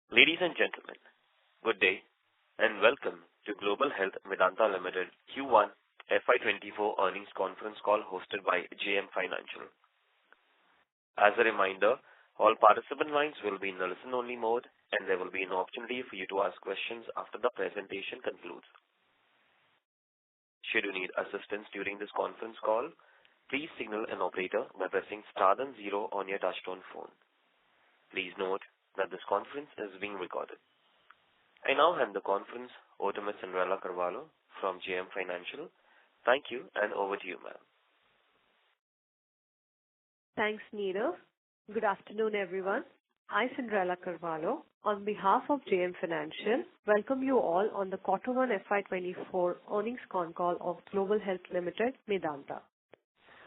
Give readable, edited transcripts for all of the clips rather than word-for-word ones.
Ladies and gentlemen, good day and welcome to Global Health Medanta Limited Q1 FY24 earnings conference call hosted by JM Financial. As a reminder, all participant lines will be in the listen-only mode and there will be an opportunity for you to ask questions after the presentation concludes. Should you need assistance during this conference call, please signal an operator by pressing star then 0 on your touchtone phone. Please note that this conference is being recorded. I now hand the conference over to Ms. Cinderella Carvalho from JM Financial. Thank you and over to you, ma'am. Thanks, Neerav. Good afternoon, everyone. I, Cinderella Carvalho, on behalf of JM Financial, welcome you all on the Q1 FY24 earnings ConCall of Global Health Limited, Medanta.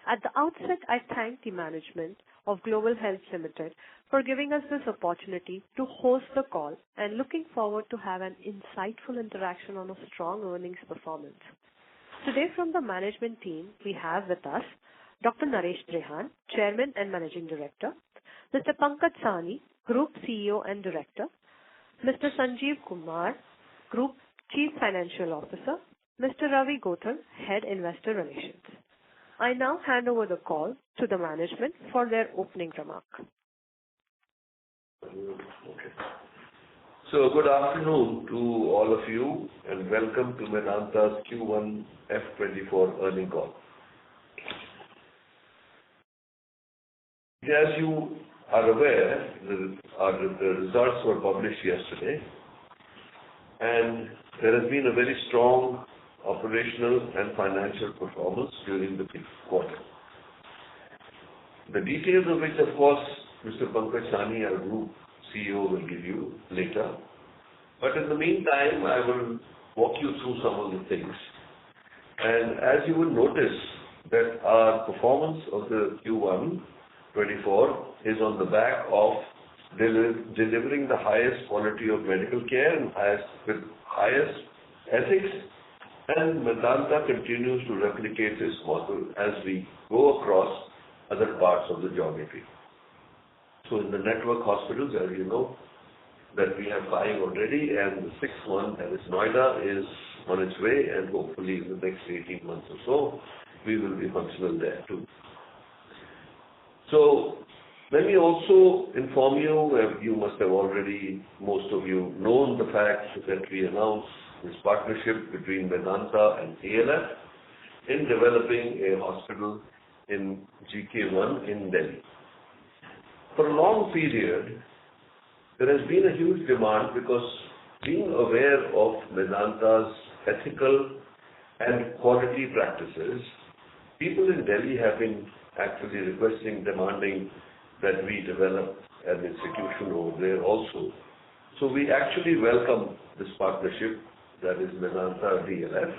At the outset, I thank the management of Global Health Limited for giving us this opportunity to host the call and looking forward to have an insightful interaction on a strong earnings performance. Today from the management team, we have with us Dr. Naresh Trehan, Chairman and Managing Director, Mr. Pankaj Sahni, Group CEO and Director, Mr. Sanjeev Kumar, Group Chief Financial Officer, Mr. Ravi Gothal, Head Investor Relations. I now hand over the call to the management for their opening remark. Okay. So good afternoon to all of you and welcome to Medanta's Q1 F24 earnings call. As you are aware, the results were published yesterday and there has been a very strong operational and financial performance during the quarter. The details of which, of course, Mr. Pankaj Sahni, our Group CEO, will give you later. But in the meantime, I will walk you through some of the things. And as you will notice that our performance of the Q1 24 is on the back of delivering the highest quality of medical care and with highest ethics. And Medanta continues to replicate this model as we go across other parts of the geography. So in the network hospitals, as you know, that we have 5 already and the 6th one, that is Noida, is on its way and hopefully in the next 18 months or so, we will be functional there too. So let me also inform you, you must have already, most of you, known the fact that we announced this partnership between Medanta and ALF in developing a hospital in GK1 in Delhi. For a long period, there has been a huge demand because being aware of Medanta's ethical and quality practices, people in Delhi have been actually requesting, demanding that we develop an institution over there also. So we actually welcome this partnership, that is Medanta DLF,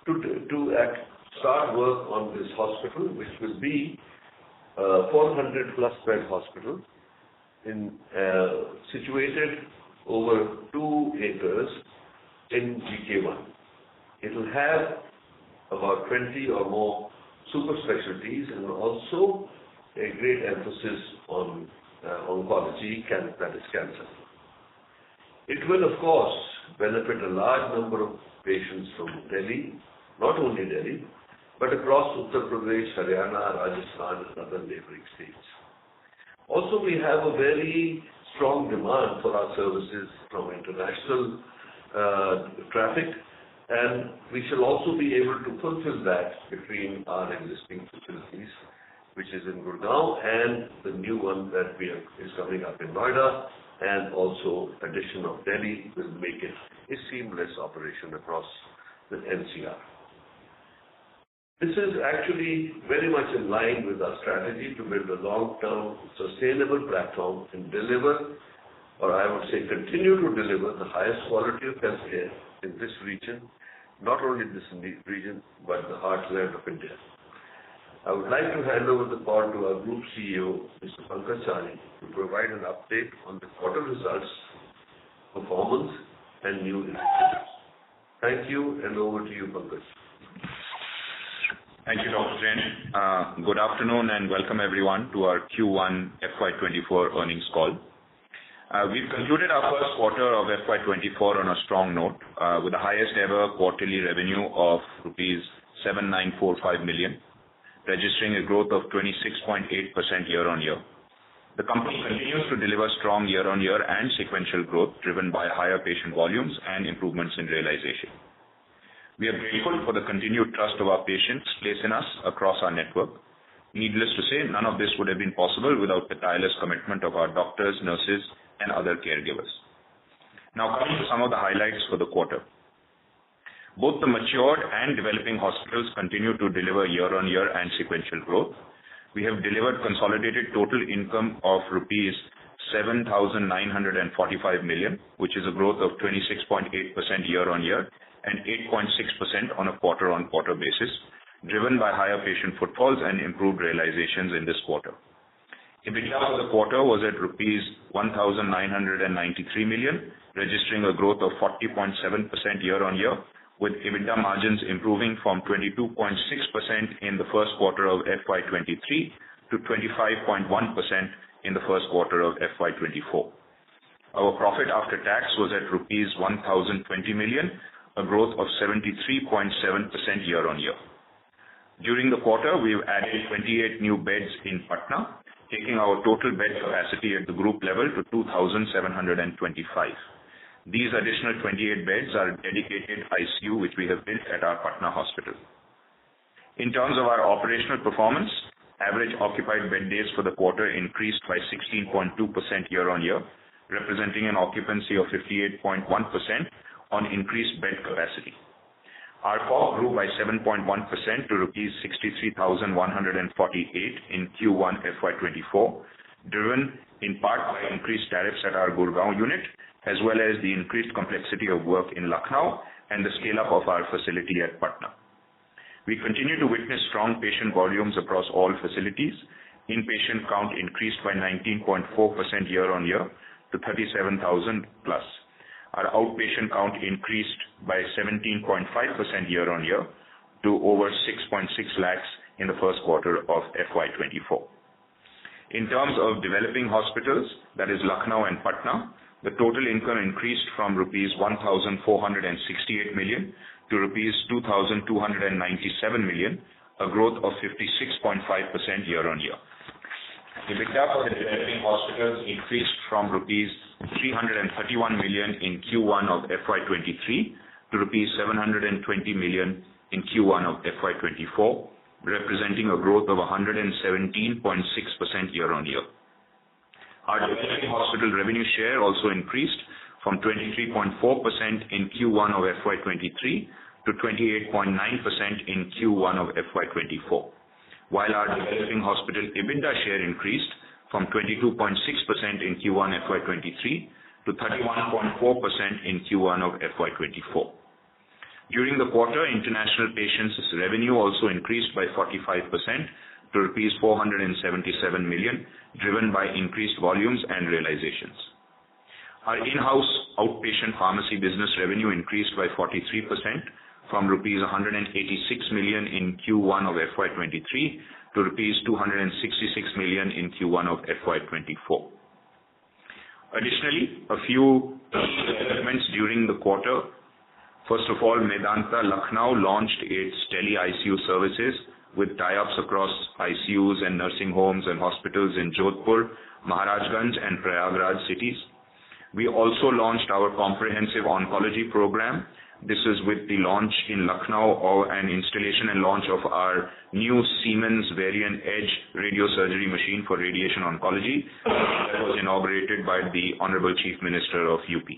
to start work on this hospital, which will be a 400 plus bed hospital situated over 2 acres in GK1. It will have about 20 or more super specialties and also a great emphasis on oncology, that is cancer. It will, of course, benefit a large number of patients from Delhi, not only Delhi, but across Uttar Pradesh, Haryana, Rajasthan and other neighboring states. Also, we have a very strong demand for our services from international traffic, and we shall also be able to fulfill that between our existing facilities, which is in Gurgaon, and the new one that is coming up in Noida, and also addition of Delhi will make it a seamless operation across the NCR. This is actually very much in line with our strategy to build a long-term sustainable platform and deliver, or I would say continue to deliver the highest quality of healthcare in this region, not only this region, but the heartland of India. I would like to hand over the call to our Group CEO, Mr. Pankaj Sahni, to provide an update on the quarter results, performance, and new initiatives. Thank you, and over to you, Pankaj. Thank you, Dr. Jain. Good afternoon and welcome everyone to our Q1 FY24 earnings call. We've concluded our first quarter of FY24 on a strong note, with the highest ever quarterly revenue of rupees 7945 million, registering a growth of 26.8% year-on-year. The company continues to deliver strong year-on-year and sequential growth driven by higher patient volumes and improvements in realization. We are grateful for the continued trust of our patients placed in us across our network. Needless to say, none of this would have been possible without the tireless commitment of our doctors, nurses, and other caregivers. Now coming to some of the highlights for the quarter. Both the matured and developing hospitals continue to deliver year-on-year and sequential growth. We have delivered consolidated total income of rupees 7,945 million, which is a growth of 26.8% year-on-year and 8.6% on a quarter-on-quarter basis, driven by higher patient footfalls and improved realizations in this quarter. EBITDA for the quarter was at rupees 1,993 million, registering a growth of 40.7% year-on-year, with EBITDA margins improving from 22.6% in the first quarter of FY23 to 25.1% in the first quarter of FY24. Our profit after tax was at rupees 1,020 million, a growth of 73.7% year-on-year. During the quarter, we've added 28 new beds in Patna, taking our total bed capacity at the group level to 2,725. These additional 28 beds are dedicated ICU, which we have built at our Patna hospital. In terms of our operational performance, average occupied bed days for the quarter increased by 16.2% year-on-year, representing an occupancy of 58.1% on increased bed capacity. Our ARPOB grew by 7.1% to rupees 63,148 in Q1 FY24, driven in part by increased tariffs at our Gurgaon unit, as well as the increased complexity of work in Lucknow and the scale-up of our facility at Patna. We continue to witness strong patient volumes across all facilities. Inpatient count increased by 19.4% year-on-year to 37,000 plus. Our outpatient count increased by 17.5% year-on-year to over 6.6 lakhs in the first quarter of FY24. In terms of developing hospitals, that is Lucknow and Patna, the total income increased from rupees 1,468 million to rupees 2,297 million, a growth of 56.5% year-on-year. EBITDA for the developing hospitals increased from rupees 331 million in Q1 of FY23 to rupees 720 million in Q1 of FY24, representing a growth of 117.6% year-on-year. Our developing hospital revenue share also increased from 23.4% in Q1 of FY23 to 28.9% in Q1 of FY24, while our developing hospital EBITDA share increased from 22.6% in Q1 FY23 to 31.4% in Q1 of FY24. During the quarter, international patients' revenue also increased by 45% to rupees 477 million, driven by increased volumes and realizations. Our in-house outpatient pharmacy business revenue increased by 43% from rupees 186 million in Q1 of FY23 to rupees 266 million in Q1 of FY24. Additionally, a few developments during the quarter. First of all, Medanta Lucknow launched its tele-ICU services with tie-ups across ICUs and nursing homes and hospitals in Jodhpur, Maharajganj and Prayagraj cities. We also launched our comprehensive oncology program. This is with the launch in Lucknow of an installation and launch of our new Siemens Varian Edge radiosurgery machine for radiation oncology that was inaugurated by the Honorable Chief Minister of UP.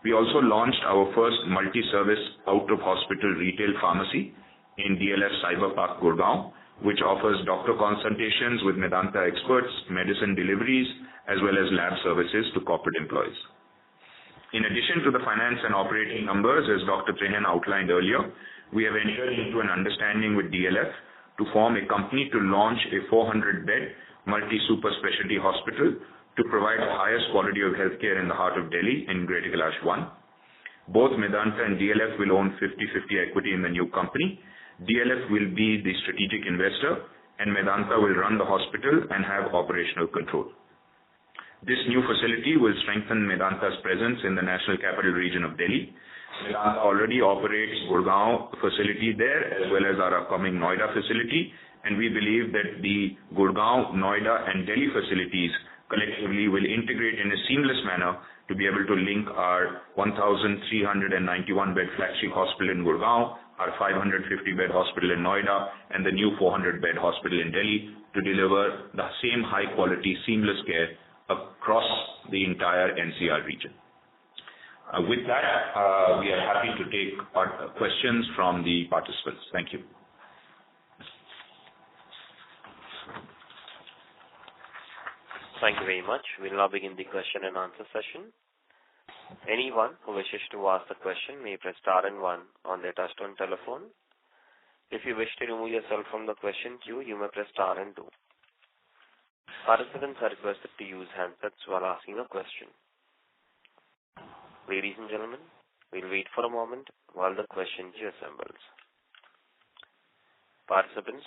We also launched our first multi-service out-of-hospital retail pharmacy in DLF Cyber Park, Gurgaon, which offers doctor consultations with Medanta experts, medicine deliveries, as well as lab services to corporate employees. In addition to the finance and operating numbers, as Dr. Trehan outlined earlier, we have entered into an understanding with DLF to form a company to launch a 400-bed multi-super specialty hospital to provide the highest quality of healthcare in the heart of Delhi in Greater Kailash 1. Both Medanta and DLF will own 50-50 equity in the new company. DLF will be the strategic investor and Medanta will run the hospital and have operational control. This new facility will strengthen Medanta's presence in the National Capital Region of Delhi. Medanta already operates Gurgaon facility there as well as our upcoming Noida facility, and we believe that the Gurgaon, Noida and Delhi facilities collectively will integrate in a seamless manner to be able to link our 1,391-bed flagship hospital in Gurgaon, our 550-bed hospital in Noida, and the new 400-bed hospital in Delhi to deliver the same high-quality, seamless care across the entire NCR region. With that, we are happy to take questions from the participants. Thank you. Thank you very much. We'll now begin the question and answer session. Anyone who wishes to ask a question may press star and one on their touchtone telephone. If you wish to remove yourself from the question queue, you may press star and two. Participants are requested to use handsets while asking a question. Ladies and gentlemen, we'll wait for a moment while the question queue assembles. Participants,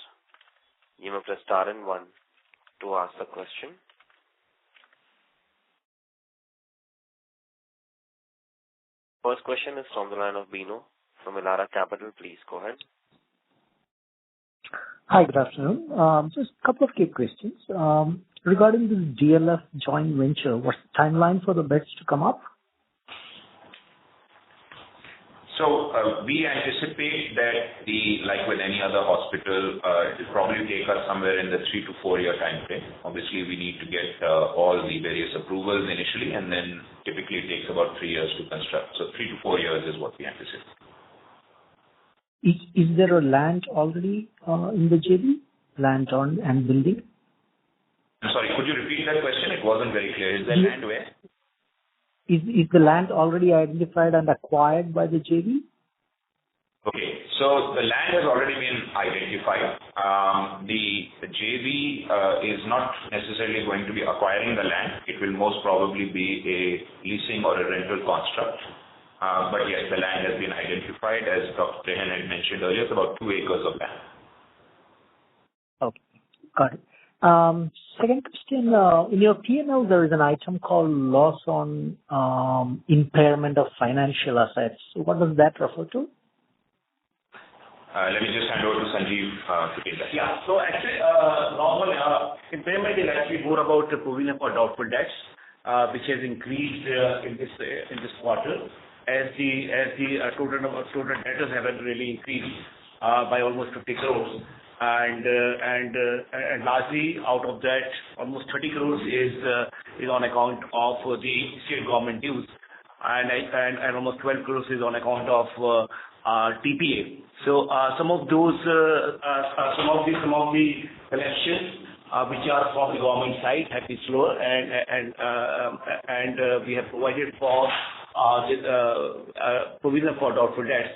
you may press star and one to ask the question. First question is from the line of Bino from Elara Capital. Please go ahead. Hi, good afternoon. Just a couple of quick questions. Regarding this DLF joint venture, what's the timeline for the beds to come up? So we anticipate that like with any other hospital, it will probably take us somewhere in the 3 to 4 year time frame. Obviously, we need to get all the various approvals initially, and then typically it takes about 3 years to construct. So 3 to 4 years is what we anticipate. Is there a land already in the JV? Land on and building? I'm sorry, could you repeat that question? It wasn't very clear. Is there land where? Is the land already identified and acquired by the JV? Okay, so the land has already been identified. The JV is not necessarily going to be acquiring the land. It will most probably be a leasing or a rental construct. But yes, the land has been identified. As Dr. Trehan had mentioned earlier, it's about 2 acres of land. Okay, got it. Second question, in your P&L, there is an item called loss on impairment of financial assets. What does that refer to? Let me just hand over to Sanjeev to take that. Yeah. So actually, normal impairment is actually more about the provision for doubtful debts, which has increased in this quarter, as the total debtors haven't really increased by almost 50 crores. And largely out of that, almost 30 crores is on account of the state government dues, and almost 12 crores is on account of TPA. So some of the collections which are from the government side have been slower, and we have provided for provision for doubtful debts,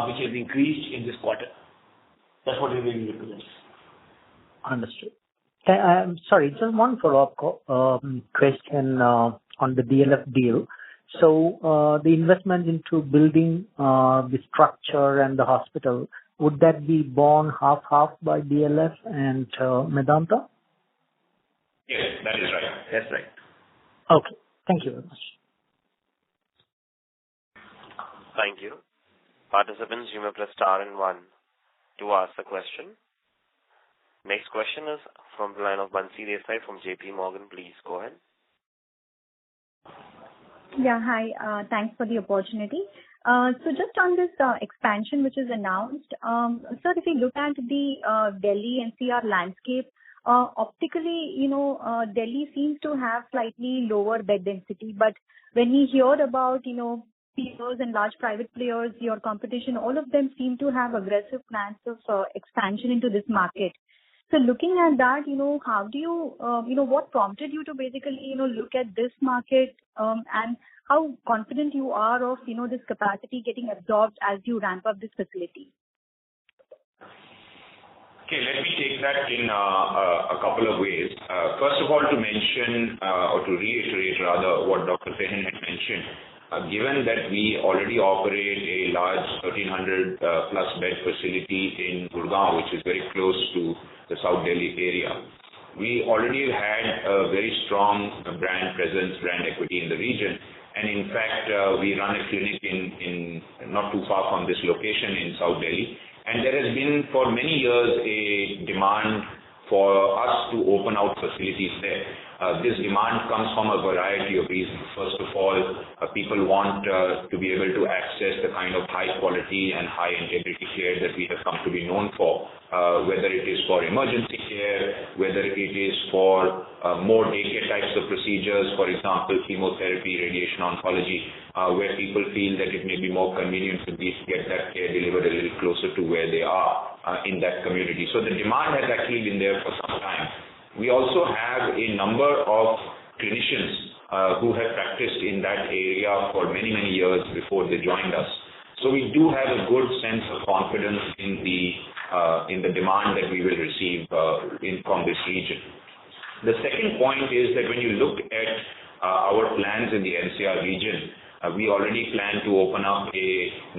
which has increased in this quarter. That's what it really represents. Understood. Sorry, just one follow-up question on the DLF deal. So the investment into building the structure and the hospital, would that be borne half-half by DLF and Medanta? Yes, that is right. That's right. Okay. Thank you very much. Thank you. Participants, you may press star and one to ask the question. Next question is from the line of Bansi Desai from JP Morgan. Please go ahead. Yeah, hi. Thanks for the opportunity. So just on this expansion which is announced, sir, if you look at the Delhi NCR landscape, optically, Delhi seems to have slightly lower bed density. But when we hear about, peers and large private players, your competition, all of them seem to have aggressive plans of expansion into this market. So looking at that, how do you, what prompted you to basically, look at this market and how confident you are of, this capacity getting absorbed as you ramp up this facility? Okay, let me take that in a couple of ways. First of all, to mention or to reiterate rather what Dr. Trehan had mentioned, given that we already operate a large 1,300 plus bed facility in Gurgaon, which is very close to the South Delhi area, we already had a very strong brand presence, brand equity in the region. And in fact, we run a clinic in not too far from this location in South Delhi. And there has been for many years a demand for us to open out facilities there. This demand comes from a variety of reasons. First of all, people want to be able to access the kind of high quality and high integrity care that we have come to be known for, whether it is for emergency care, whether it is for more daycare types of procedures, for example, chemotherapy, radiation oncology, where people feel that it may be more convenient to get that care delivered a little closer to where they are in that community. So the demand has actually been there for some time. We also have a number of clinicians who have practiced in that area for many, many years before they joined us. So we do have a good sense of confidence in the demand that we will receive from this region. The second point is that when you look at our plans in the NCR region, we already plan to open up a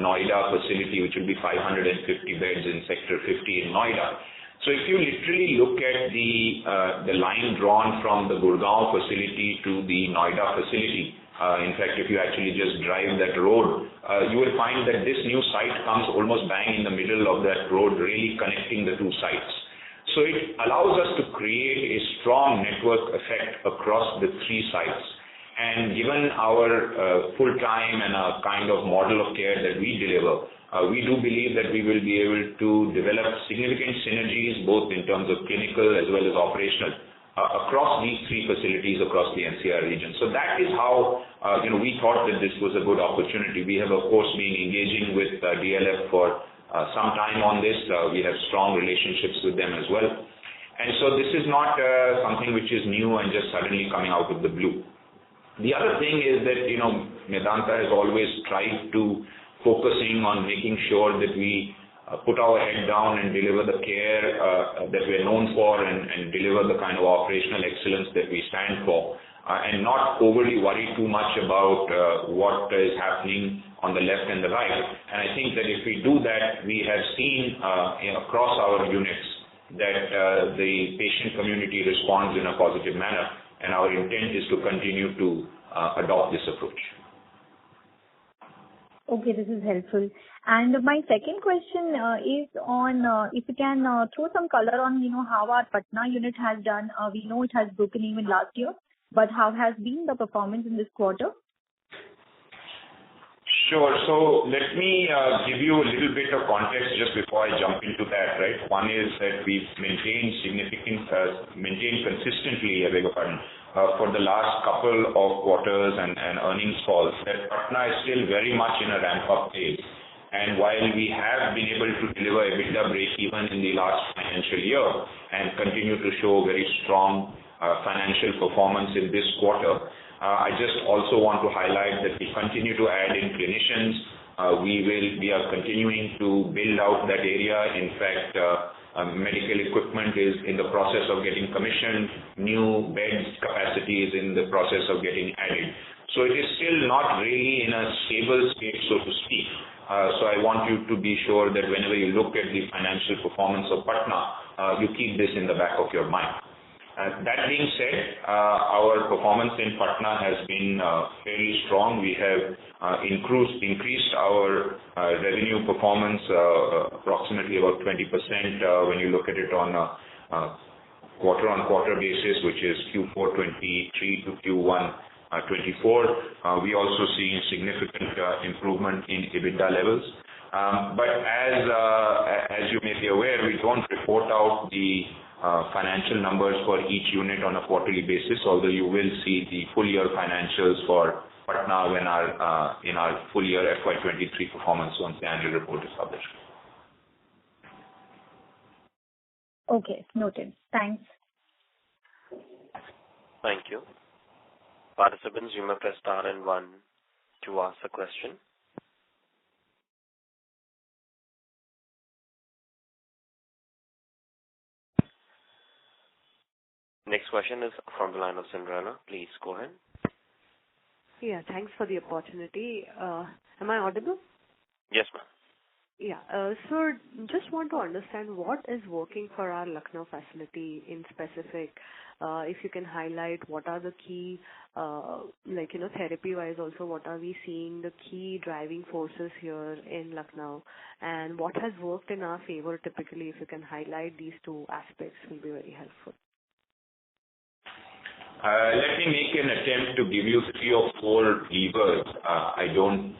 Noida facility, which will be 550 beds in Sector 50 in Noida. So if you literally look at the line drawn from the Gurgaon facility to the Noida facility, in fact, if you actually just drive that road, you will find that this new site comes almost bang in the middle of that road, really connecting the two sites. So it allows us to create a strong network effect across the three sites. And given our full-time and a kind of model of care that we deliver, we do believe that we will be able to develop significant synergies, both in terms of clinical as well as operational, across these three facilities across the NCR region. So that is how we thought that this was a good opportunity. We have, of course, been engaging with DLF for some time on this. We have strong relationships with them as well. And so this is not something which is new and just suddenly coming out of the blue. The other thing is that, Medanta has always tried to focusing on making sure that we put our head down and deliver the care that we're known for and deliver the kind of operational excellence that we stand for, and not overly worry too much about what is happening on the left and the right. And I think that if we do that, we have seen across our units that the patient community responds in a positive manner, and our intent is to continue to adopt this approach. Okay, this is helpful. And my second question is on if you can throw some color on, how our Patna unit has done. We know it has broken even last year, but how has been the performance in this quarter? Sure. So let me give you a little bit of context just before I jump into that, right? One is that we've maintained consistently, for the last couple of quarters and earnings calls, that Patna is still very much in a ramp-up phase. And while we have been able to deliver EBITDA break-even in the last financial year and continue to show very strong financial performance in this quarter, I just also want to highlight that we continue to add in clinicians. We are continuing to build out that area. In fact, medical equipment is in the process of getting commissioned. New beds capacity is in the process of getting added. So it is still not really in a stable state, so to speak. So I want you to be sure that whenever you look at the financial performance of Patna, you keep this in the back of your mind. That being said, our performance in Patna has been fairly strong. We have increased our revenue performance approximately about 20% when you look at it on a quarter-on-quarter basis, which is Q4 23 to Q1 24. We also see significant improvement in EBITDA levels. But as you may be aware, we don't report out the financial numbers for each unit on a quarterly basis, although you will see the full year financials for Patna in our full year FY23 performance once the annual report is published. Okay, noted. Thanks. Thank you. Participants, you may press star and 1 to ask a question. Next question is from the line of Cinderella. Please go ahead. Yeah, thanks for the opportunity. Am I audible? Yes, ma'am. Yeah. So just want to understand what is working for our Lucknow facility in specific. If you can highlight what are the key, therapy-wise also, what are we seeing the key driving forces here in Lucknow, and what has worked in our favor typically. If you can highlight these two aspects, will be very helpful. Let me make an attempt to give you 3 or 4 levers. I don't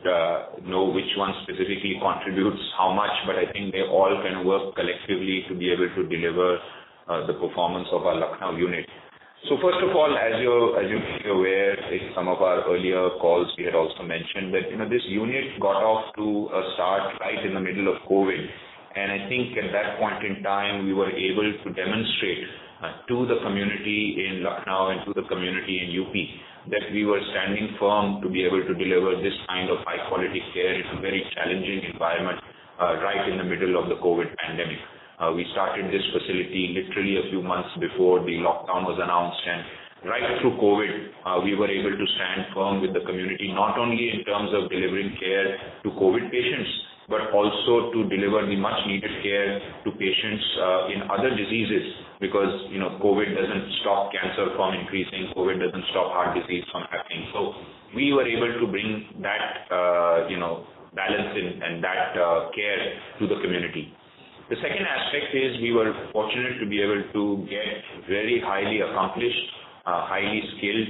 know which one specifically contributes how much, but I think they all can work collectively to be able to deliver the performance of our Lucknow unit. So first of all, as you may be aware, in some of our earlier calls, we had also mentioned that this unit got off to a start right in the middle of COVID. And I think at that point in time, we were able to demonstrate to the community in Lucknow and to the community in UP that we were standing firm to be able to deliver this kind of high quality care in a very challenging environment right in the middle of the COVID pandemic. We started this facility literally a few months before the lockdown was announced, and right through COVID, we were able to stand firm with the community, not only in terms of delivering care to COVID patients, but also to deliver the much needed care to patients in other diseases, because COVID doesn't stop cancer from increasing, COVID doesn't stop heart disease from happening. So we were able to bring that balance in and that care to the community. The second aspect is we were fortunate to be able to get very highly accomplished, highly skilled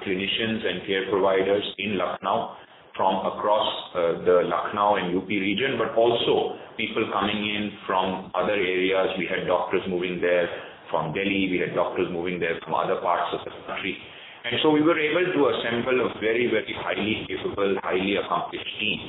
clinicians and care providers in Lucknow from across the Lucknow and UP region, but also people coming in from other areas. We had doctors moving there from Delhi, we had doctors moving there from other parts of the country. And so we were able to assemble a very, very highly capable, highly accomplished team.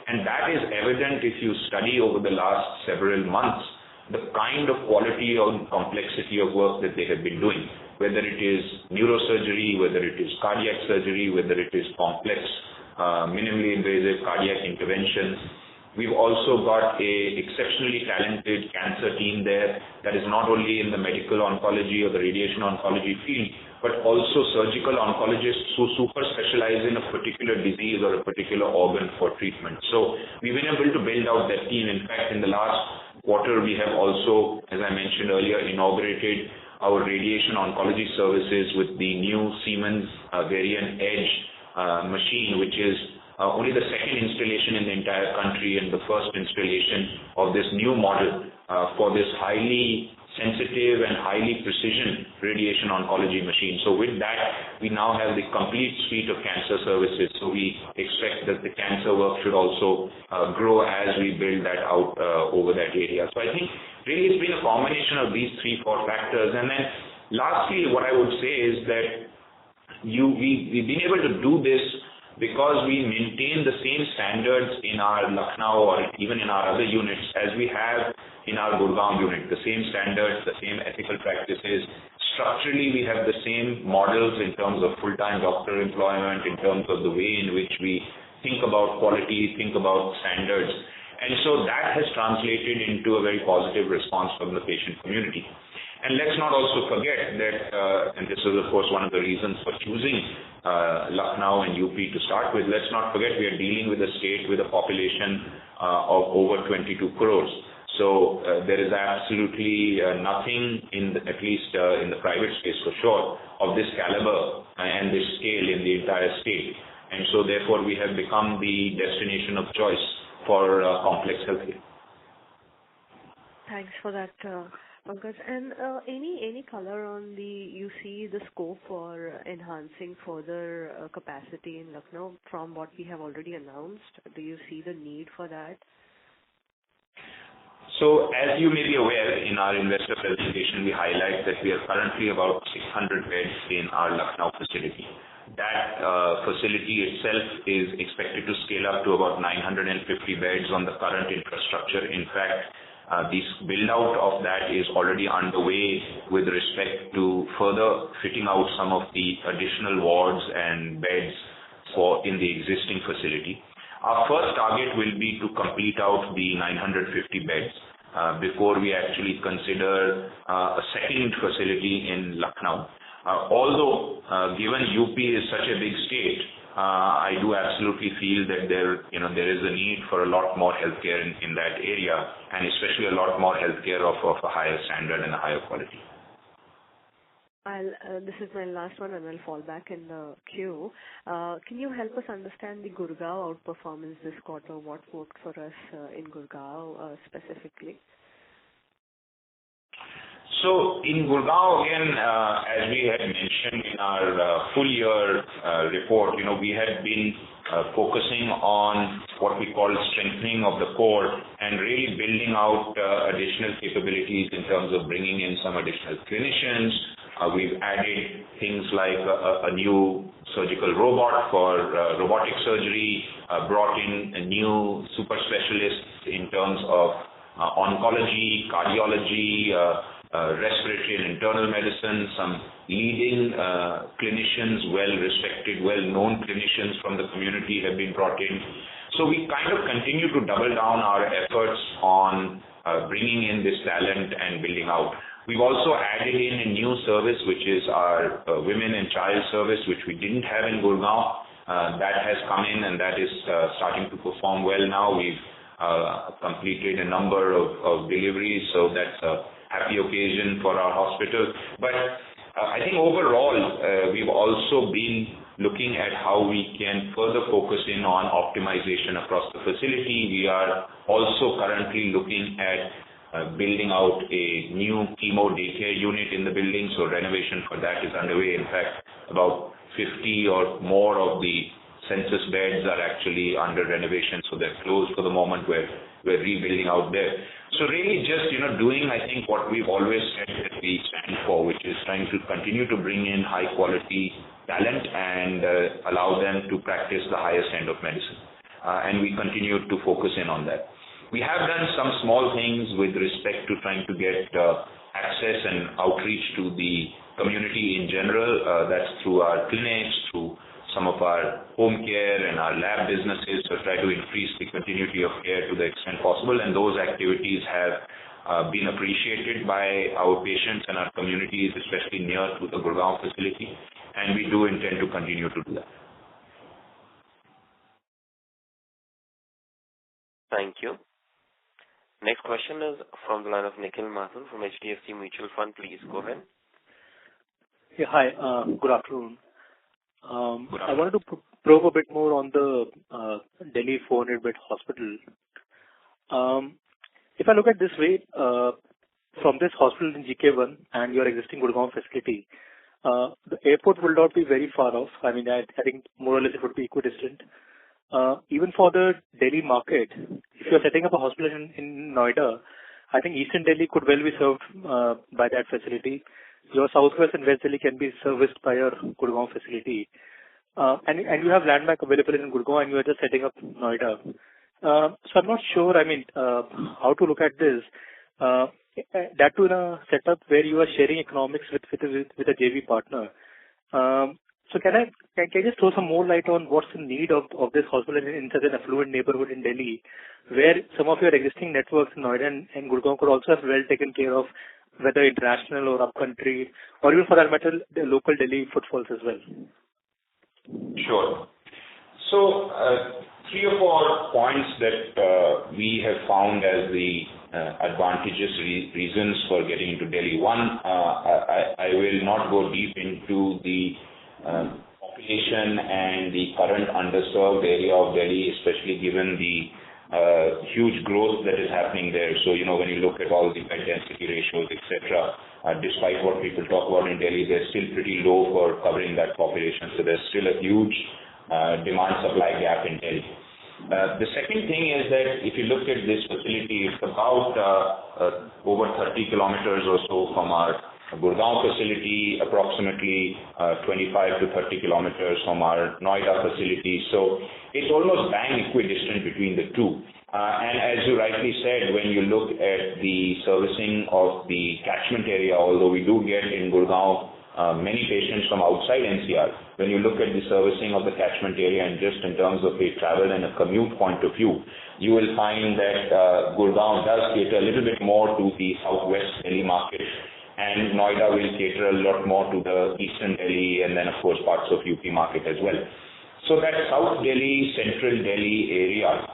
And that is evident if you study over the last several months the kind of quality and complexity of work that they have been doing, whether it is neurosurgery, whether it is cardiac surgery, whether it is complex, minimally invasive cardiac interventions. We've also got a exceptionally talented cancer team there that is not only in the medical oncology or the radiation oncology field, but also surgical oncologists who super specialize in a particular disease or a particular organ for treatment. So we've been able to build out that team. In fact, in the last quarter, we have also, as I mentioned earlier, inaugurated our radiation oncology services with the new Siemens Varian Edge machine, which is only the second installation in the entire country and the first installation of this new model for this highly sensitive and highly precision radiation oncology machine. So with that, we now have the complete suite of cancer services. So we expect that the cancer work should also grow as we build that out over that area. So I think really it's been a combination of these 3-4 factors. And then lastly, what I would say is that we've been able to do this because we maintain the same standards in our Lucknow or even in our other units as we have in our Gurgaon unit, the same standards, the same ethical practices. Structurally, we have the same models in terms of full-time doctor employment, in terms of the way in which we think about quality, think about standards. And so that has translated into a very positive response from the patient community. And let's not also forget that, and this is of course one of the reasons for choosing Lucknow and UP to start with, let's not forget we are dealing with a state with a population of over 22 crores. So there is absolutely nothing, at least in the private space for sure, of this caliber and this scale in the entire state. And so therefore we have become the destination of choice for complex healthcare. Thanks for that, Pankaj. And any color on you see the scope for enhancing further capacity in Lucknow from what we have already announced? Do you see the need for that? So as you may be aware, in our investor presentation, we highlight that we are currently about 600 beds in our Lucknow facility. That facility itself is expected to scale up to about 950 beds on the current infrastructure. In fact, this build-out of that is already underway with respect to further fitting out some of the additional wards and beds in the existing facility. Our first target will be to complete out the 950 beds before we actually consider a second facility in Lucknow. Although given UP is such a big state, I do absolutely feel that there is a need for a lot more healthcare in that area, and especially a lot more healthcare of a higher standard and a higher quality. This is my last one, and I'll fall back in the queue. Can you help us understand the Gurgaon outperformance this quarter? What worked for us in Gurgaon specifically? So in Gurgaon, again, as we had mentioned in our full year report, we had been focusing on what we call strengthening of the core and really building out additional capabilities in terms of bringing in some additional clinicians. We've added things like a new surgical robot for robotic surgery, brought in a new super specialists in terms of oncology, cardiology, respiratory and internal medicine, some leading clinicians, well-respected, well-known clinicians from the community have been brought in. So we kind of continue to double down our efforts on bringing in this talent and building out. We've also added in a new service, which is our women and child service, which we didn't have in Gurgaon. That has come in and that is starting to perform well now. We've completed a number of deliveries, so that's a happy occasion for our hospital. But I think overall, we've also been looking at how we can further focus in on optimization across the facility. We are also currently looking at building out a new chemo daycare unit in the building, so renovation for that is underway. In fact, about 50 or more of the census beds are actually under renovation, so they're closed for the moment. We're rebuilding out there. So really just, doing, I think, what we've always said that we stand for, which is trying to continue to bring in high quality talent and allow them to practice the highest end of medicine. And we continue to focus in on that. We have done some small things with respect to trying to get access and outreach to the community in general. That's through our clinics, through some of our home care and our lab businesses, so try to increase the continuity of care to the extent possible, and those activities have been appreciated by our patients and our communities, especially near to the Gurgaon facility, and we do intend to continue to do that. Thank you. Next question is from the line of Nikhil Mathur from HDFC Mutual Fund. Please go ahead. Yeah, hi. Good afternoon. I wanted to probe a bit more on the Delhi 400-bed hospital. If I look at this way, from this hospital in GK1 and your existing Gurgaon facility, the airport will not be very far off. I mean, I think more or less it would be equidistant. Even for the Delhi market, if you're setting up a hospital in Noida, I think Eastern Delhi could well be served by that facility. Your Southwest and West Delhi can be serviced by your Gurgaon facility. And you have land bank available in Gurgaon and you are just setting up Noida. So I'm not sure, how to look at this. That too in a setup where you are sharing economics with a JV partner. So can you just throw some more light on what's the need of this hospital in such an affluent neighborhood in Delhi, where some of your existing networks in Noida and Gurgaon could also have well taken care of, whether international or upcountry, or even for that matter, the local Delhi footfalls as well? Sure. So 3 or 4 points that we have found as the advantageous reasons for getting into Delhi. One, I will not go deep into the population and the current underserved area of Delhi, especially given the huge growth that is happening there. So, when you look at all the bed density ratios, etc., despite what people talk about in Delhi, they're still pretty low for covering that population. So there's still a huge demand-supply gap in Delhi. The second thing is that if you look at this facility, it's about over 30 kilometers or so from our Gurgaon facility, approximately 25 to 30 kilometers from our Noida facility. So it's almost bang equidistant between the two. And as you rightly said, when you look at the servicing of the catchment area, although we do get in Gurgaon many patients from outside NCR, when you look at the servicing of the catchment area and just in terms of a travel and a commute point of view, you will find that Gurgaon does cater a little bit more to the Southwest Delhi market, and Noida will cater a lot more to the Eastern Delhi and then, of course, parts of UP market as well. So that South Delhi, Central Delhi area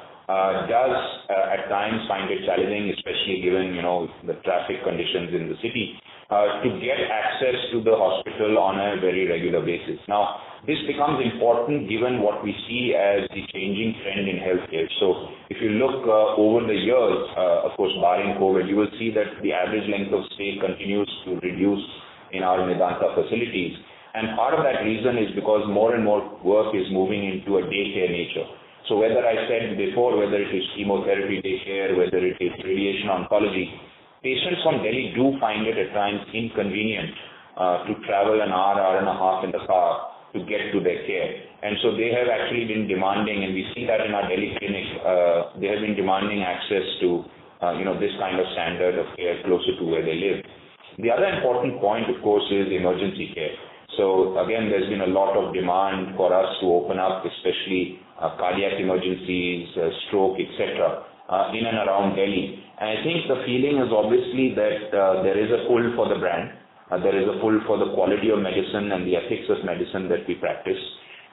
does at times find it challenging, especially given, the traffic conditions in the city, to get access to the hospital on a very regular basis. Now, this becomes important given what we see as the changing trend in healthcare. So if you look over the years, of course, barring COVID, you will see that the average length of stay continues to reduce in our Medanta facilities. And part of that reason is because more and more work is moving into a daycare nature. So whether I said before, whether it is chemotherapy daycare, whether it is radiation oncology, patients from Delhi do find it at times inconvenient to travel an hour and a half in the car to get to their care. And so they have actually been demanding, and we see that in our Delhi clinic, they have been demanding access to, this kind of standard of care closer to where they live. The other important point, of course, is emergency care. So again, there's been a lot of demand for us to open up, especially cardiac emergencies, stroke, etc., in and around Delhi. And I think the feeling is obviously that there is a pull for the brand. There is a pull for the quality of medicine and the ethics of medicine that we practice.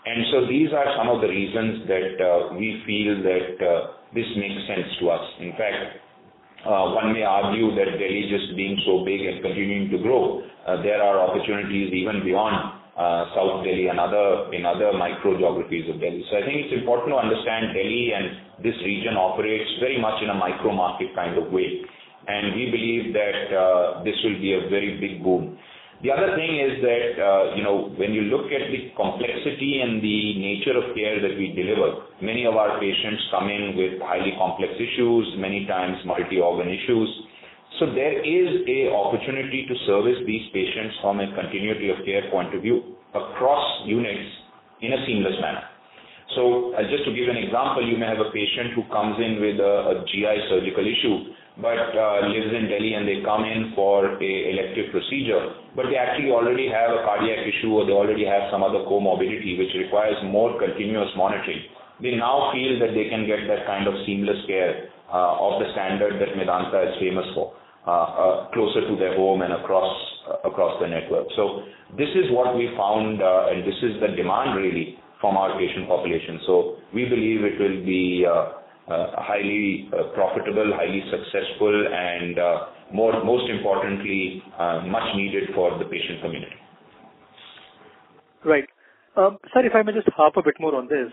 And so these are some of the reasons that we feel that this makes sense to us. In fact, one may argue that Delhi just being so big and continuing to grow, there are opportunities even beyond South Delhi and in other micro geographies of Delhi. So I think it's important to understand Delhi and this region operates very much in a micro market kind of way. And we believe that this will be a very big boom. The other thing is that, when you look at the complexity and the nature of care that we deliver, many of our patients come in with highly complex issues, many times multi-organ issues. So there is a opportunity to service these patients from a continuity of care point of view across units in a seamless manner. So just to give an example, you may have a patient who comes in with a GI surgical issue, but lives in Delhi and they come in for a elective procedure, but they actually already have a cardiac issue or they already have some other comorbidity which requires more continuous monitoring. They now feel that they can get that kind of seamless care of the standard that Medanta is famous for, closer to their home and across the network. So this is what we found and this is the demand really from our patient population. So we believe it will be highly profitable, highly successful, and most importantly, much needed for the patient community. Right. Sir, if I may just harp a bit more on this.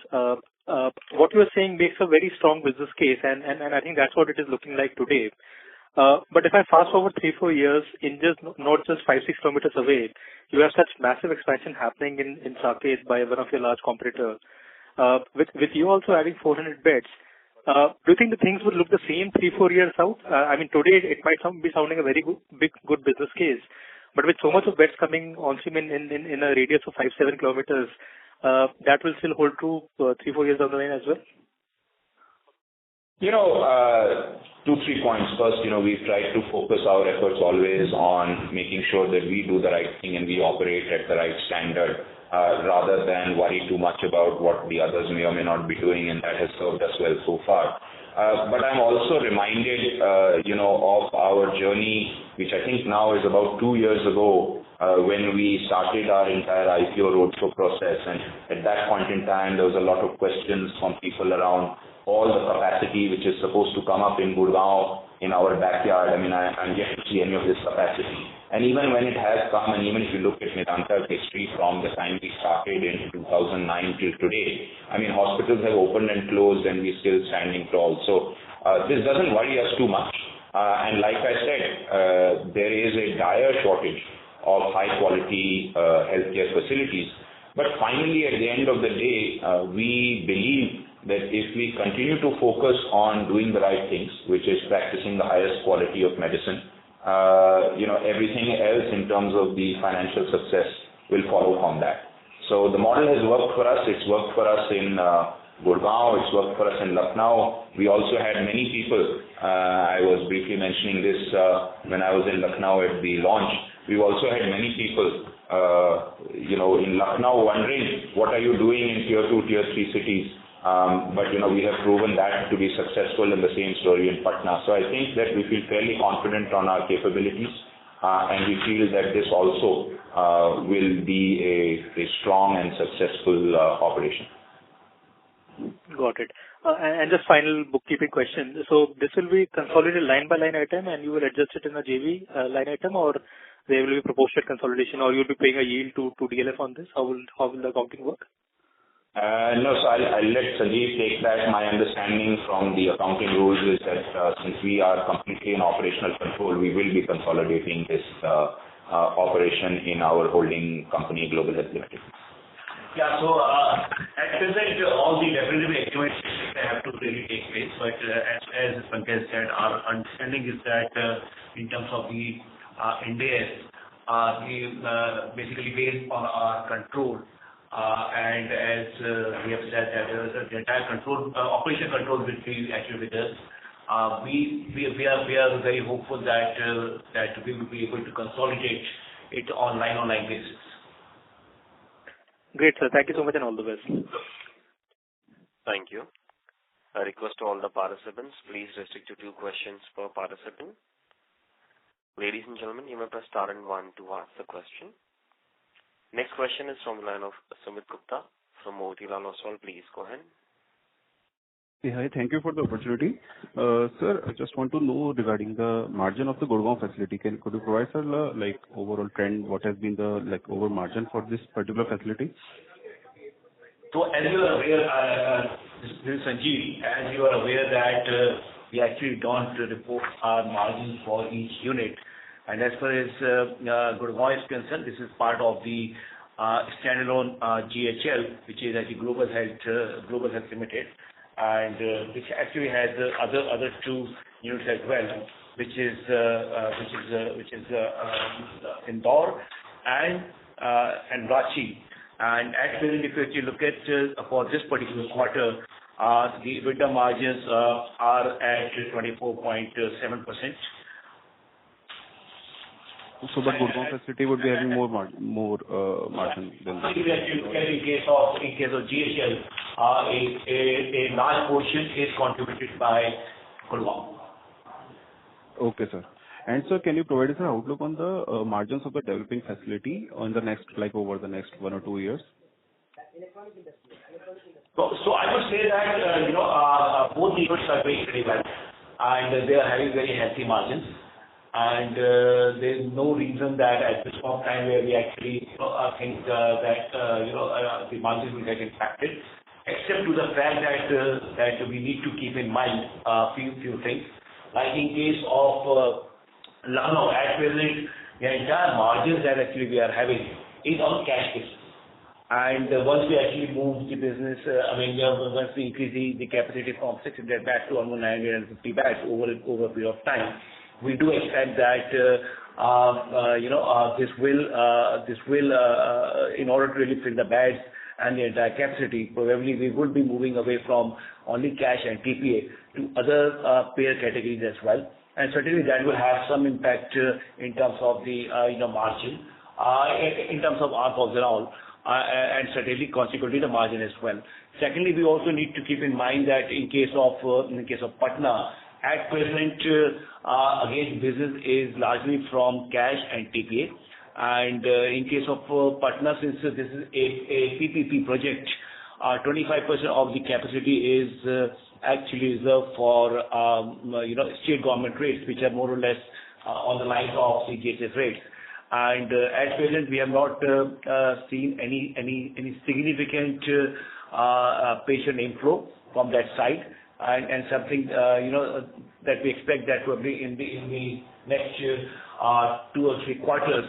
What you are saying makes a very strong business case, and I think that's what it is looking like today. But if I fast forward 3-4 years, in not just 5-6 kilometers away, you have such massive expansion happening in Saket by one of your large competitors. With you also having 400 beds, do you think the things would look the same 3-4 years out? Today it might be sounding a very good business case, but with so much of beds coming on stream in a radius of 5-7 kilometers, that will still hold true 3-4 years down the line as well? 2-3 points. First, we've tried to focus our efforts always on making sure that we do the right thing and we operate at the right standard, rather than worry too much about what the others may or may not be doing, and that has served us well so far. But I'm also reminded, of our journey, which I think now is about 2 years ago, when we started our entire IPO roadshow process. And at that point in time, there was a lot of questions from people around all the capacity which is supposed to come up in Gurgaon in our backyard. I'm yet to see any of this capacity. And even when it has come, and even if you look at Medanta's history from the time we started in 2009 till today, hospitals have opened and closed and we're still standing tall. So this doesn't worry us too much. And like I said, there is a dire shortage of high quality healthcare facilities. But finally, at the end of the day, we believe that if we continue to focus on doing the right things, which is practicing the highest quality of medicine, everything else in terms of the financial success will follow from that. So the model has worked for us. It's worked for us in Gurgaon. It's worked for us in Lucknow. We also had many people. I was briefly mentioning this when I was in Lucknow at the launch. We also had many people, in Lucknow wondering, what are you doing in tier 2, tier 3 cities? But we have proven that to be successful, in the same story in Patna. So I think that we feel fairly confident on our capabilities, and we feel that this also will be a strong and successful operation. Got it. And just final bookkeeping question. So this will be consolidated line by line item, and you will adjust it in a JV line item, or there will be proportionate consolidation, or you'll be paying a yield to DLF on this? How will the accounting work? No, so I'll let Sanjeev take that. My understanding from the accounting rules is that since we are completely in operational control, we will be consolidating this operation in our holding company, Global Health Limited. Yeah. So at present, all the definitive estimates have to really take place. But as Pankaj said, our understanding is that in terms of the NDS, basically based on our control, and as we have said that the entire control, operation control will be actually with us. We are very hopeful that we will be able to consolidate it on line basis. Great, sir. Thank you so much and all the best. Thank you. A request to all the participants, please restrict to 2 questions per participant. Ladies and gentlemen, you may press star and 1 to ask the question. Next question is from the line of Sumit Gupta from Motilal Oswal. Please go ahead. Hey, hi. Thank you for the opportunity. Sir, I just want to know regarding the margin of the Gurgaon facility. Could you provide, sir, like overall trend, what has been the like over margin for this particular facility? So as you are aware, this is Sanjeev. As you are aware that we actually don't report our margins for each unit. And as far as Gurgaon is concerned, this is part of the standalone GHL, which is actually Global Health Limited, and which actually has other 2 units as well, which is Indore and Ranchi. And at present, if you look at for this particular quarter, the EBITDA margins are at 24.7%. So the Gurgaon facility would be having more margin than that. In case of GHL, a large portion is contributed by Gurgaon. Okay, sir. And sir, can you provide us an outlook on the margins of the developing facility on the next, like over the next 1 or 2 years? So I would say that both the units are doing pretty well, and they are having very healthy margins. And there is no reason that at this point of time where we actually think that the margins will get impacted, except to the fact that we need to keep in mind a few things. Like in case of Lucknow, at present, the entire margins that actually we are having is on cash basis. And once we actually move the business, once we increase the capacity from 600 beds to almost 950 beds over a period of time, we do expect that this will in order to really fill the beds and the entire capacity, probably we would be moving away from only cash and TPA to other payer categories as well. And certainly that will have some impact in terms of the margin, in terms of ARPOBs and all, and certainly consequently the margin as well. Secondly, we also need to keep in mind that in case of Patna, at present, again, business is largely from cash and TPA. And in case of Patna, since this is a PPP project, 25% of the capacity is actually reserved for state government rates, which are more or less on the lines of CGHS rates. And at present, we have not seen any significant patient inflow from that side. And something that we expect that probably in the next 2 or 3 quarters,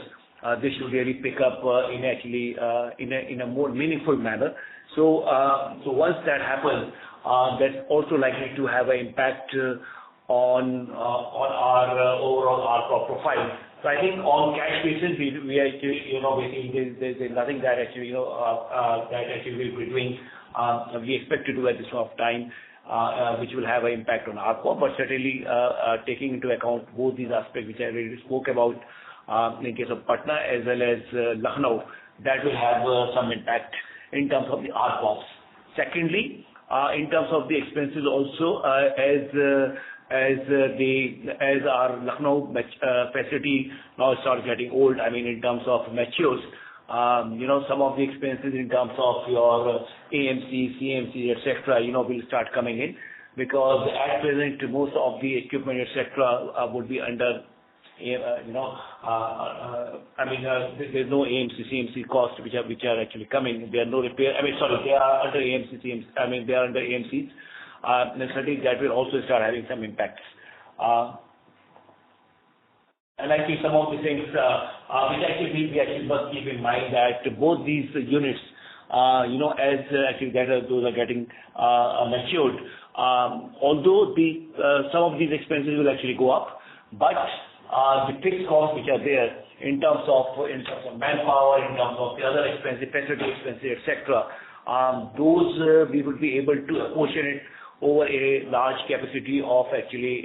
this should really pick up in a more meaningful manner. So once that happens, that's also likely to have an impact on our overall ARPOB profile. So I think on cash basis, we actually there's nothing that actually we'll be doing. We expect to do at this point of time, which will have an impact on ARPOB, but certainly taking into account both these aspects which I already spoke about in case of Patna as well as Lucknow, that will have some impact in terms of the ARPOBs. Secondly, in terms of the expenses also, as our Lucknow facility now starts getting old, in terms of matures, some of the expenses in terms of your AMC, CMC, etc., will start coming in, because at present most of the equipment, etc., would be under, there's no AMC, CMC costs which are actually coming. There are no repair. They are under AMC, CMC. They are under AMCs. Certainly that will also start having some impacts. And I think some of the things which actually we actually must keep in mind that both these units, as actually those are getting matured, although some of these expenses will actually go up, but the fixed costs which are there in terms of manpower, in terms of the other expenses, facility expenses, etc., those we will be able to apportion it over a large capacity of actually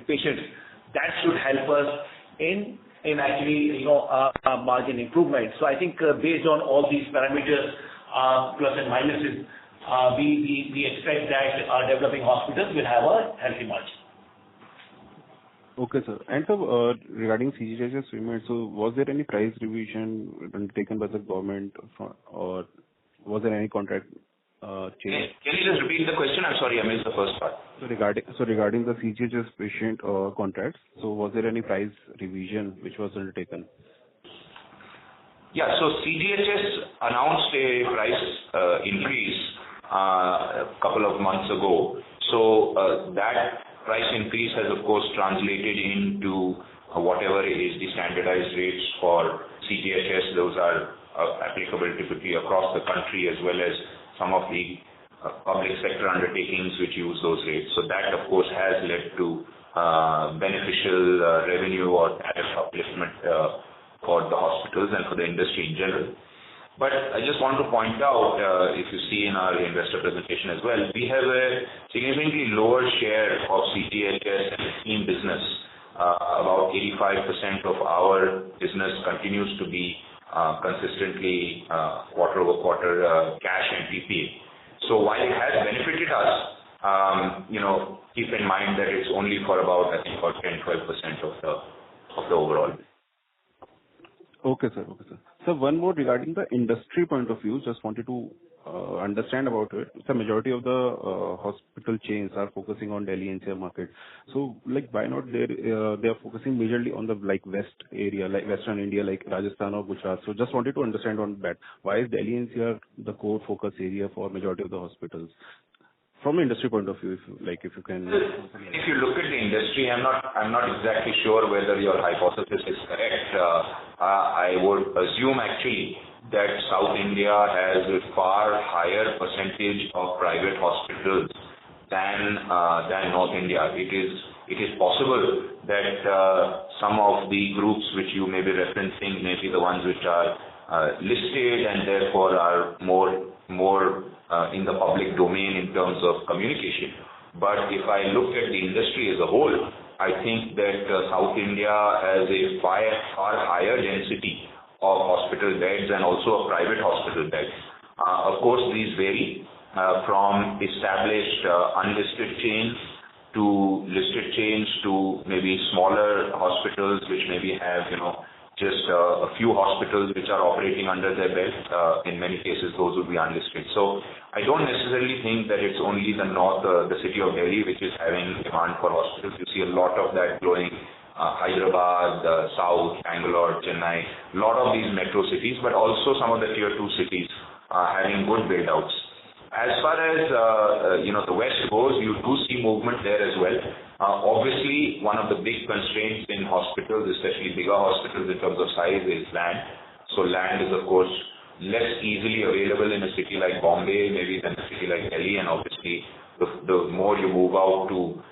patients. That should help us in actually margin improvement. So I think based on all these parameters, plus and minuses, we expect that our developing hospitals will have a healthy margin. Okay, sir. And so regarding CGHS payment, so was there any price revision taken by the government, or was there any contract change? Can you just repeat the question? I'm sorry, I missed the first part. So regarding the CGHS patient contracts, so was there any price revision which was undertaken? Yeah, so CGHS announced a price increase a couple of months ago. So that price increase has of course translated into whatever is the standardized rates for CGHS. Those are applicable typically across the country, as well as some of the public sector undertakings which use those rates. So that of course has led to beneficial revenue or tariff upliftment for the hospitals and for the industry in general. But I just want to point out, if you see in our investor presentation as well, we have a significantly lower share of CGHS and scheme business. About 85% of our business continues to be consistently quarter-over-quarter cash and PPA. So while it has benefited us, keep in mind that it's only for about, I think, about 10-12% of the overall. Okay, sir. So one more regarding the industry point of view, just wanted to understand about it. The majority of the hospital chains are focusing on Delhi NCR market. So why not they are focusing majorly on the west area, like Western India, like Rajasthan or Gujarat. So just wanted to understand on that. Why is Delhi NCR the core focus area for majority of the hospitals? From an industry point of view, if you can. If you look at the industry, I'm not exactly sure whether your hypothesis is correct. I would assume actually that South India has a far higher percentage of private hospitals than North India. It is possible that some of the groups which you may be referencing may be the ones which are listed and therefore are more in the public domain in terms of communication. But if I look at the industry as a whole, I think that South India has a far higher density of hospital beds and also of private hospital beds. Of course, these vary from established unlisted chains to listed chains to maybe smaller hospitals which maybe have just a few hospitals which are operating under their belt. In many cases, those would be unlisted. So I don't necessarily think that it's only the city of Delhi which is having demand for hospitals. You see a lot of that flowing Hyderabad, South, Bangalore, Chennai, a lot of these metro cities, but also some of the tier 2 cities having good build-outs. As far as the west goes, you do see movement there as well. Obviously, one of the big constraints in hospitals, especially bigger hospitals in terms of size, is land. So land is of course less easily available in a city like Bombay, maybe than a city like Delhi, and obviously the more you move out to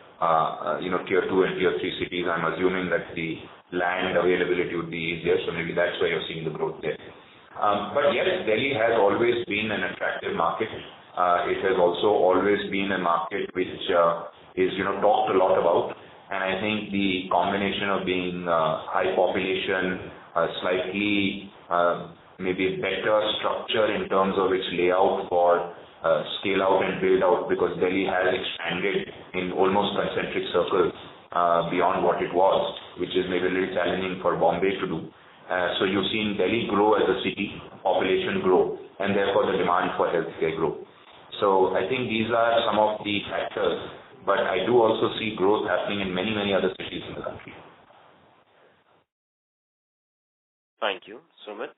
tier 2 and tier 3 cities, I'm assuming that the land availability would be easier. So maybe that's why you're seeing the growth there. But yes, Delhi has always been an attractive market. It has also always been a market which is talked a lot about, and I think the combination of being high population, slightly maybe better structure in terms of its layout for scale out and build out, because Delhi has expanded in almost concentric circles beyond what it was, which is maybe a little challenging for Bombay to do. So you've seen Delhi grow as a city, population grow, and therefore the demand for healthcare grow. So I think these are some of the factors, but I do also see growth happening in many, many other cities in the country. Thank you, Sumit.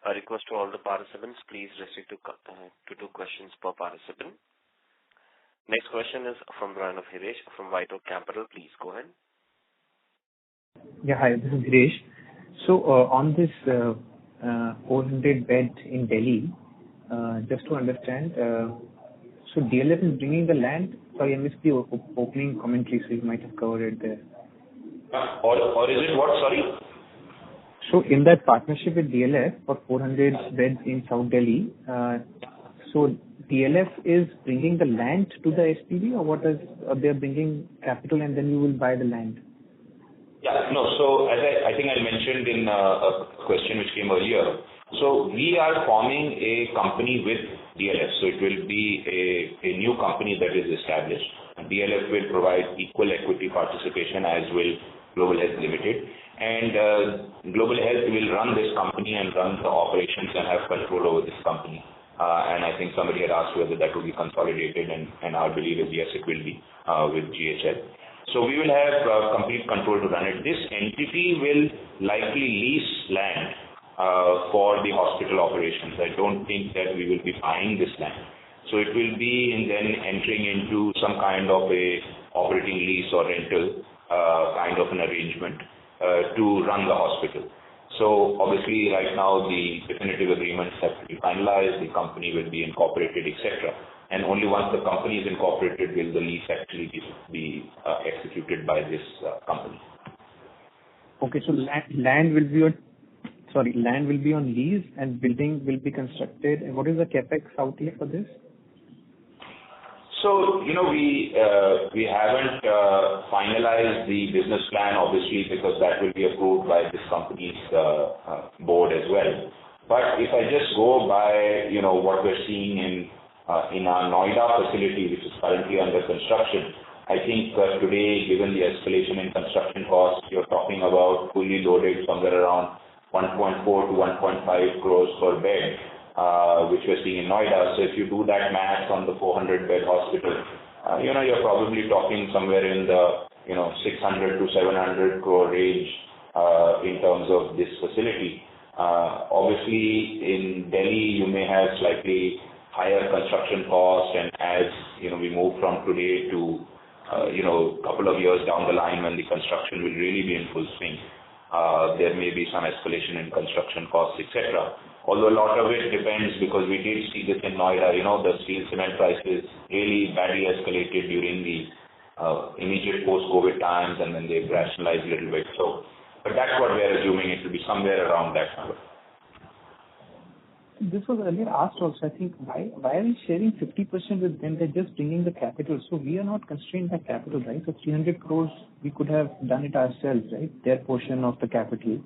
A request to all the participants, please restrict to 2 questions per participant. Next question is from the line of Hiresh from White Oak Capital. Please go ahead. Yeah, hi, this is Hiresh. So on this 400 bed in Delhi, just to understand, so DLF is bringing the land. Sorry, I missed the opening commentary, so you might have covered it there. Or is it what? Sorry? So in that partnership with DLF for 400 beds in South Delhi, so DLF is bringing the land to the SPV, or what is they're bringing capital and then you will buy the land? Yeah, no. So as I think I mentioned in a question which came earlier, so we are forming a company with DLF. So it will be a new company that is established. DLF will provide equal equity participation, as will Global Health Limited. And Global Health will run this company and run the operations and have control over this company. And I think somebody had asked whether that will be consolidated, and our belief is yes, it will be with GHL. So we will have complete control to run it. This entity will likely lease land for the hospital operations. I don't think that we will be buying this land. So it will be then entering into some kind of a operating lease or rental kind of an arrangement to run the hospital. So obviously right now the definitive agreements have to be finalized, the company will be incorporated, etc. And only once the company is incorporated will the lease actually be executed by this company. Okay, so land will be on lease and building will be constructed. And what is the capex outlay for this? So, we haven't finalized the business plan, obviously, because that will be approved by this company's board as well. But if I just go by, what we're seeing in our Noida facility, which is currently under construction, I think today, given the escalation in construction costs, you're talking about fully loaded somewhere around 1.4 to 1.5 crores per bed. Which we're seeing in Noida. So if you do that math on the 400-bed hospital, you're probably talking somewhere in the 600 to 700 crore range in terms of this facility. Obviously, in Delhi, you may have slightly higher construction costs, and as we move from today to a couple of years down the line when the construction will really be in full swing, there may be some escalation in construction costs, etc. Although a lot of it depends, because we did see this in Noida, the steel cement prices really badly escalated during the immediate post-COVID times, and then they've rationalized a little bit. So, but that's what we're assuming it to be, somewhere around that number. This was earlier asked also, I think, why are we sharing 50% with them? They're just bringing the capital. So we are not constrained by capital, right? So 300 crores, we could have done it ourselves, right? Their portion of the capital.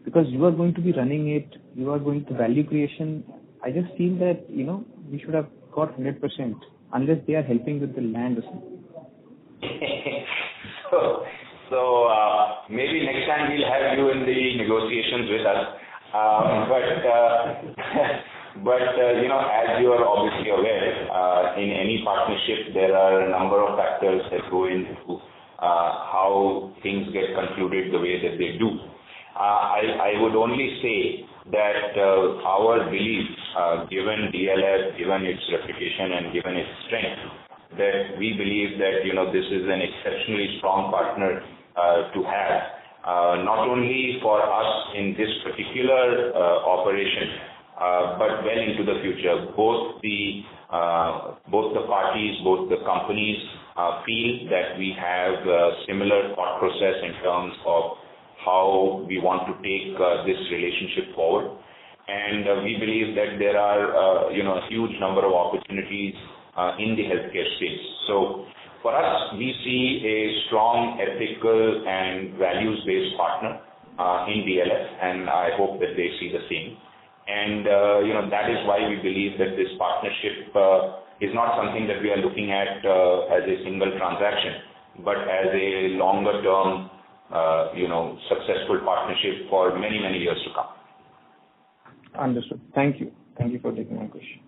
Because you are going to be running it, you are going to value creation. I just feel that, we should have got 100%, unless they are helping with the land or something. So maybe next time we'll have you in the negotiations with us. But as you are obviously aware, in any partnership, there are a number of factors that go into how things get concluded the way that they do. I would only say that our belief, given DLF, given its reputation and given its strength, that we believe that this is an exceptionally strong partner to have, not only for us in this particular operation, but well into the future. Both the parties, both the companies feel that we have a similar thought process in terms of how we want to take this relationship forward. And we believe that there are, a huge number of opportunities in the healthcare space. So for us, we see a strong ethical and values-based partner in DLF, and I hope that they see the same. And, that is why we believe that this partnership is not something that we are looking at as a single transaction, but as a longer-term successful partnership for many, many years to come. Understood. Thank you. Thank you for taking my question.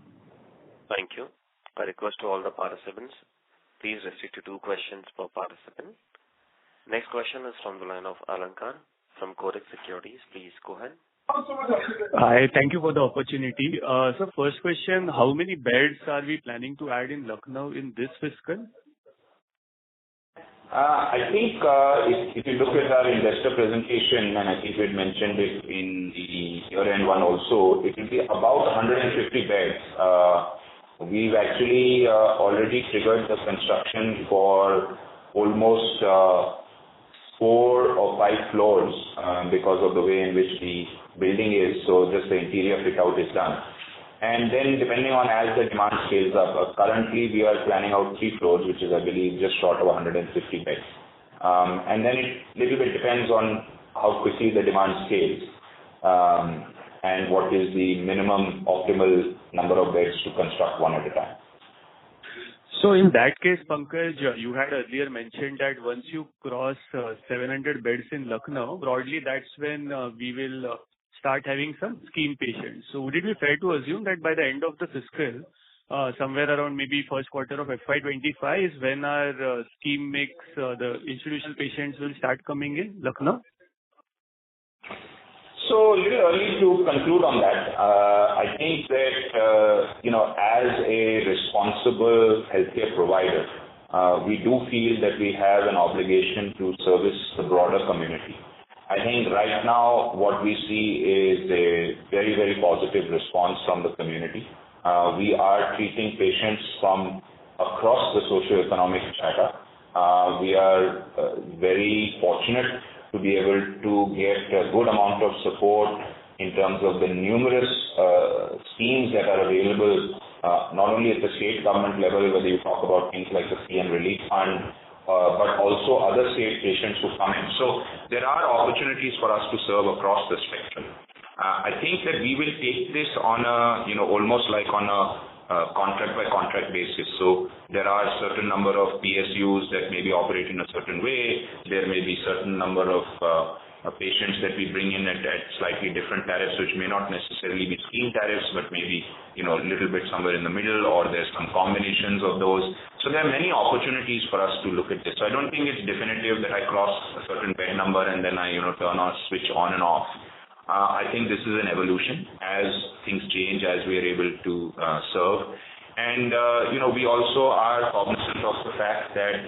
Thank you. A request to all the participants, please restrict to 2 questions per participant. Next question is from the line of Alankar from Kotak Securities. Please go ahead. Hi, thank you for the opportunity. So first question, how many beds are we planning to add in Lucknow in this fiscal? I think if you look at our investor presentation, and I think we had mentioned it in the year-end one also, it will be about 150 beds. We've actually already triggered the construction for almost 4 or 5 floors because of the way in which the building is. So just the interior fit out is done. And then depending on as the demand scales up, currently we are planning out 3 floors, which is I believe just short of 150 beds. And then it little bit depends on how quickly the demand scales and what is the minimum optimal number of beds to construct one at a time. So in that case, Pankaj, you had earlier mentioned that once you cross 700 beds in Lucknow, broadly that's when we will start having some scheme patients. So would it be fair to assume that by the end of the fiscal, somewhere around maybe first quarter of FY25 is when our scheme mix, the institutional patients will start coming in Lucknow? So a little early to conclude on that. I think that, as a responsible healthcare provider, we do feel that we have an obligation to service the broader community. I think right now what we see is a very, very positive response from the community. We are treating patients from across the socioeconomic strata. We are very fortunate to be able to get a good amount of support in terms of the numerous schemes that are available, not only at the state government level, whether you talk about things like the CM Relief Fund, but also other state patients who come in. So there are opportunities for us to serve across the spectrum. I think that we will take this on a, almost like on a contract by contract basis. So there are certain number of PSUs that may be operate in a certain way. There may be certain number of patients that we bring in at slightly different tariffs, which may not necessarily be scheme tariffs, but maybe, a little bit somewhere in the middle, or there's some combinations of those. So there are many opportunities for us to look at this. So I don't think it's definitive that I cross a certain bed number and then I, turn or switch on and off. I think this is an evolution as things change, as we are able to serve. And, we also are cognizant of the fact that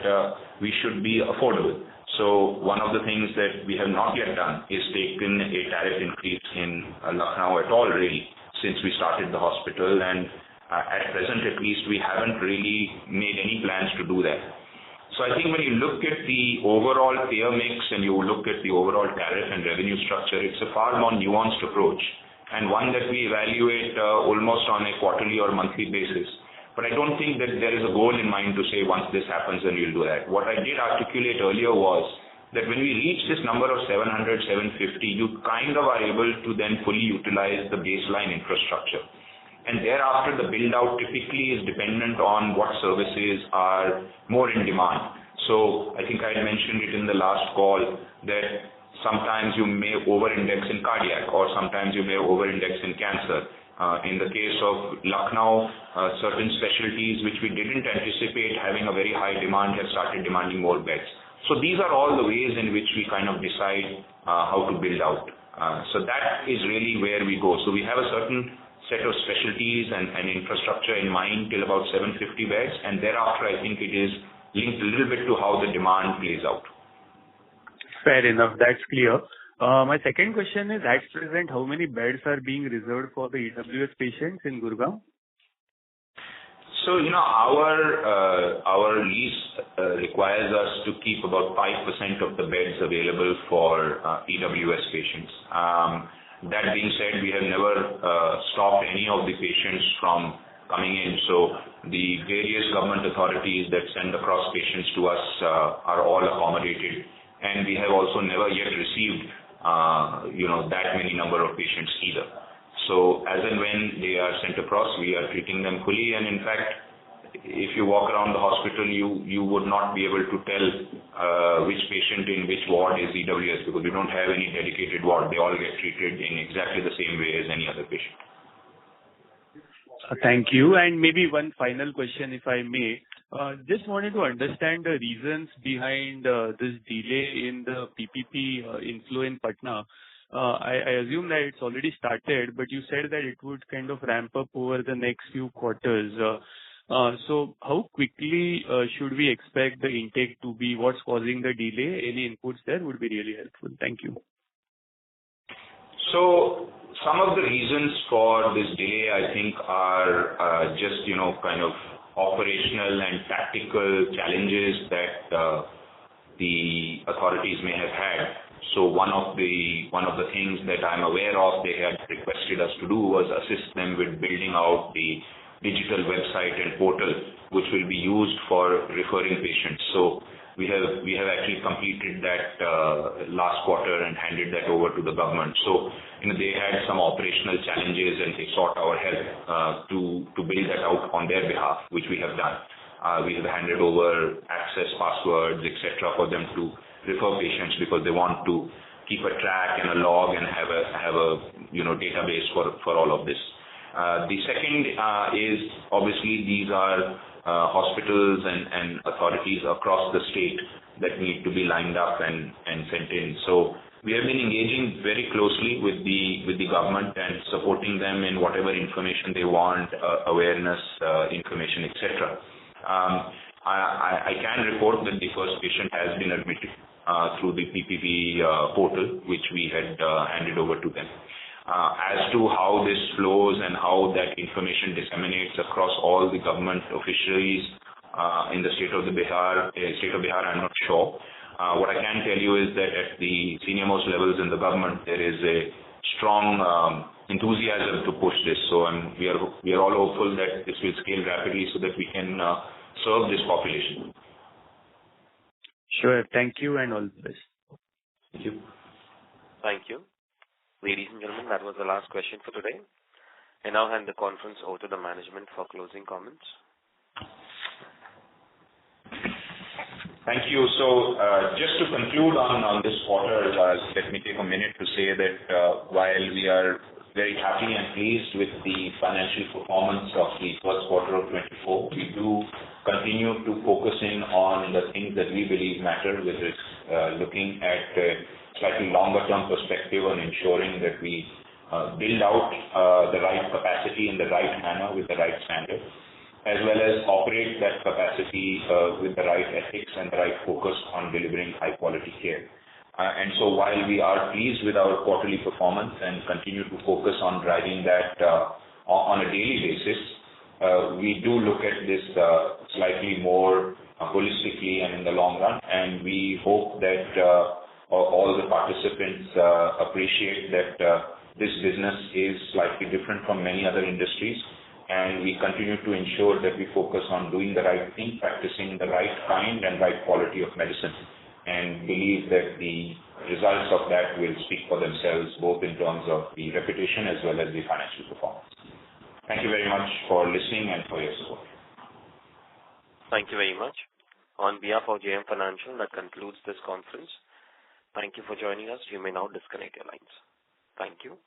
we should be affordable. So one of the things that we have not yet done is taken a tariff increase in Lucknow at all, really, since we started the hospital. And at present, at least, we haven't really made any plans to do that. So I think when you look at the overall payer mix and you look at the overall tariff and revenue structure, it's a far more nuanced approach, and one that we evaluate almost on a quarterly or monthly basis. But I don't think that there is a goal in mind to say once this happens then we'll do that. What I did articulate earlier was that when we reach this number of 700, 750, you kind of are able to then fully utilize the baseline infrastructure. And thereafter, the build-out typically is dependent on what services are more in demand. So I think I had mentioned it in the last call that sometimes you may over-index in cardiac, or sometimes you may over-index in cancer. In the case of Lucknow, certain specialties which we didn't anticipate having a very high demand have started demanding more beds. So these are all the ways in which we kind of decide how to build out. So that is really where we go. So we have a certain set of specialties and infrastructure in mind till about 750 beds, and thereafter I think it is linked a little bit to how the demand plays out. Fair enough, that's clear. My second question is, at present, how many beds are being reserved for the EWS patients in Gurgaon? So, our lease requires us to keep about 5% of the beds available for EWS patients. That being said, we have never stopped any of the patients from coming in. So the various government authorities that send across patients to us are all accommodated. And we have also never yet received, that many number of patients either. So as and when they are sent across, we are treating them fully. And in fact, if you walk around the hospital, you would not be able to tell which patient in which ward is EWS, because we don't have any dedicated ward. They all get treated in exactly the same way as any other patient. Thank you. And maybe one final question, if I may. Just wanted to understand the reasons behind this delay in the PPP inflow in Patna. I assume that it's already started, but you said that it would kind of ramp up over the next few quarters. So how quickly should we expect the intake to be? What's causing the delay? Any inputs there would be really helpful. Thank you. So some of the reasons for this delay, I think, are just, kind of operational and tactical challenges that the authorities may have had. So one of the things that I'm aware of they had requested us to do was assist them with building out the digital website and portal, which will be used for referring patients. So we have actually completed that last quarter and handed that over to the government. So they had some operational challenges and they sought our help to build that out on their behalf, which we have done. We have handed over access passwords, etc., for them to refer patients because they want to keep a track and a log and have a database for all of this. The second is obviously these are hospitals and authorities across the state that need to be lined up and sent in. So we have been engaging very closely with the government and supporting them in whatever information they want, awareness information, etc. I can report that the first patient has been admitted through the PPP portal, which we had handed over to them. As to how this flows and how that information disseminates across all the government officials in the state of Bihar, I'm not sure. What I can tell you is that at the senior most levels in the government, there is a strong enthusiasm to push this. So we are all hopeful that this will scale rapidly so that we can serve this population. Sure. Thank you and all the best. Thank you. Thank you. Ladies and gentlemen, that was the last question for today. I now hand the conference over to the management for closing comments. Thank you. So just to conclude on this quarter, let me take a minute to say that while we are very happy and pleased with the financial performance of the first quarter of 24, we do continue to focus in on the things that we believe matter, with looking at a slightly longer term perspective on ensuring that we build out the right capacity in the right manner with the right standard, as well as operate that capacity with the right ethics and the right focus on delivering high quality care. And so while we are pleased with our quarterly performance and continue to focus on driving that on a daily basis, we do look at this slightly more holistically and in the long run, and we hope that all the participants appreciate that this business is slightly different from many other industries, and we continue to ensure that we focus on doing the right thing, practicing the right kind and right quality of medicine, and believe that the results of that will speak for themselves, both in terms of the reputation as well as the financial performance. Thank you very much for listening and for your support. Thank you very much. On behalf of JM Financial, that concludes this conference. Thank you for joining us. You may now disconnect your lines. Thank you.